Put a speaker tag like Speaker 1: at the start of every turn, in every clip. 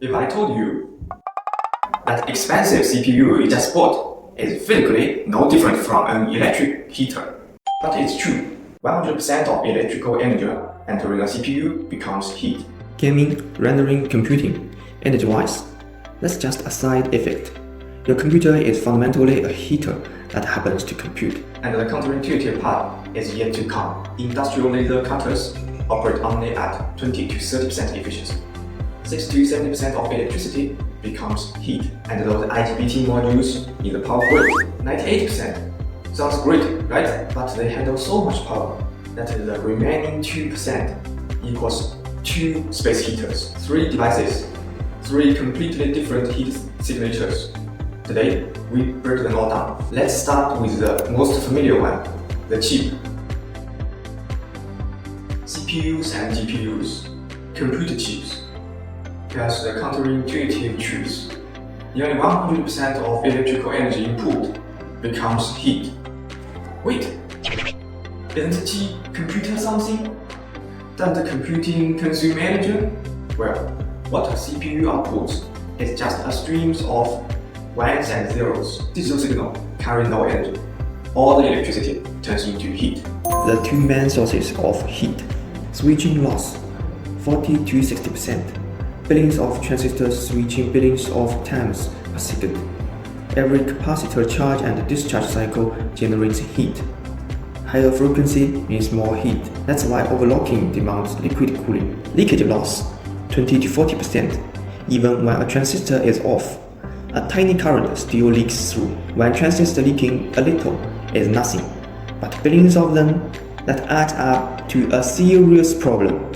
Speaker 1: If I told you that expensive CPU you just bought is physically no different from an electric heater, but it's true. 100% of electrical energy entering a CPU becomes heat.
Speaker 2: Gaming, rendering, computing, energy-wise, that's just a side effect. Your computer is fundamentally a heater that happens to compute.
Speaker 1: And the counterintuitive part is yet to come. Industrial laser cutters operate only at 20 to 30% efficiency. 60 to 70% of electricity becomes heat, and those IGBT modules in the power grid, 98%. Sounds great, right? But they handle so much power that the remaining 2% equals 2 space heaters, 3 devices, 3 completely different heat signatures. Today, we break them all down. Let's start with the most familiar one, the chip. CPUs and GPUs, computer chips. Here's the counterintuitive truth. Nearly 100% of electrical energy input becomes heat. Wait, isn't a chip computer something? Doesn't computing consume energy? Well, what a CPU outputs is just a stream of ones and zeros. Digital signal carry no energy. All the electricity turns into heat.
Speaker 2: The two main sources of heat: switching loss, 40 to 60%. Billions of transistors switching billions of times per second. Every capacitor charge and discharge cycle generates heat. Higher frequency means more heat. That's why overclocking demands liquid cooling. Leakage loss, 20 to 40%. Even when a transistor is off, a tiny current still leaks through. When transistor leaking a little is nothing, but billions of them, that adds up to a serious problem.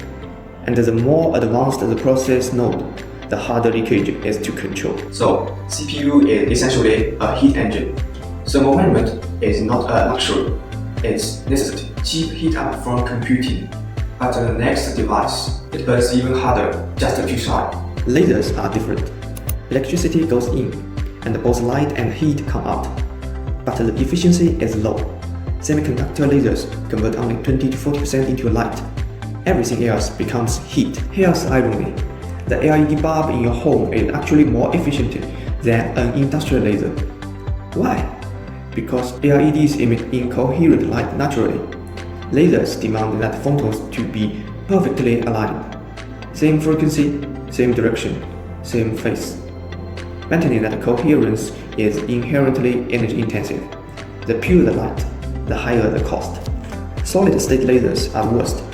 Speaker 2: And the more advanced the process node, the harder leakage is to control.
Speaker 1: So, CPU is essentially a heat engine. Thermal management is not a luxury, it's necessity. Cheap heat up from computing, but the next device, it burns even harder, just to try.
Speaker 2: Lasers are different. Electricity goes in, and both light and heat come out, but the efficiency is low. Semiconductor lasers convert only 20 to 40% into light. Everything else becomes heat. Here's irony. The LED bulb in your home is actually more efficient than an industrial laser. Why? Because LEDs emit incoherent light naturally. Lasers demand that photons to be perfectly aligned. Same frequency, same direction, same phase. Maintaining that coherence is inherently energy intensive. The purer the light, the higher the cost. Solid-state lasers are worst.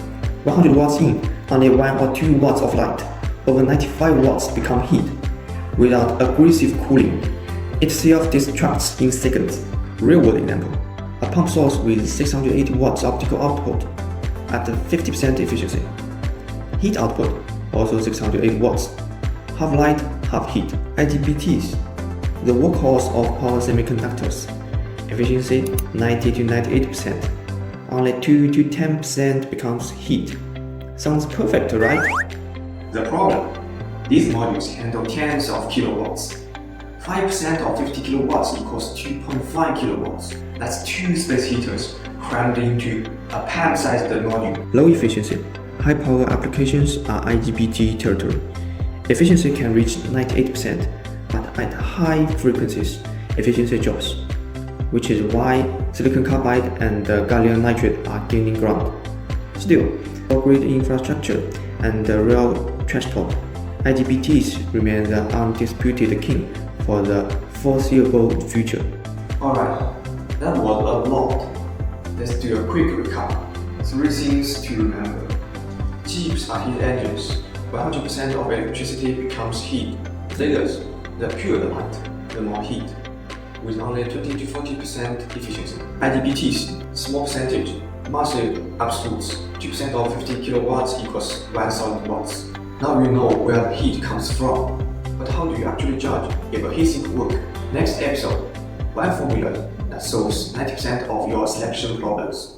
Speaker 2: 100 watts in, only 1 or 2 watts of light. Over 95 watts become heat. Without aggressive cooling, it self-destructs in seconds. Real-world example: a pump source with 680 watts optical output at 50% efficiency. Heat output also 680 watts. Half light, half heat. IGBTs, the workhorse of power semiconductors. Efficiency 90 to 98%. Only 2 to 10% becomes heat. Sounds perfect, right?
Speaker 1: The problem: these modules handle tens of kilowatts. 5% of 50 kilowatts equals 2.5 kilowatts. That's 2 space heaters crammed into a palm-sized module.
Speaker 2: Low efficiency, high power applications are IGBT territory. Efficiency can reach 98%, but at high frequencies, efficiency drops, which is why silicon carbide and gallium nitride are gaining ground. Still, for grid infrastructure and the rail transport, IGBTs remain the undisputed king for the foreseeable future.
Speaker 1: Alright, that was a lot. Let's do a quick recap. 3 things to remember. Chips are heat engines. 100% of electricity becomes heat. Lasers, the purer the light, the more heat, with only 20 to 40% efficiency. IGBTs, small percentage, massive absolutes. 2% of 50 kilowatts equals 1000 watts. Now you know where the heat comes from. But how do you actually judge if a heatsink works? Next episode, one formula that solves 90% of your selection problems.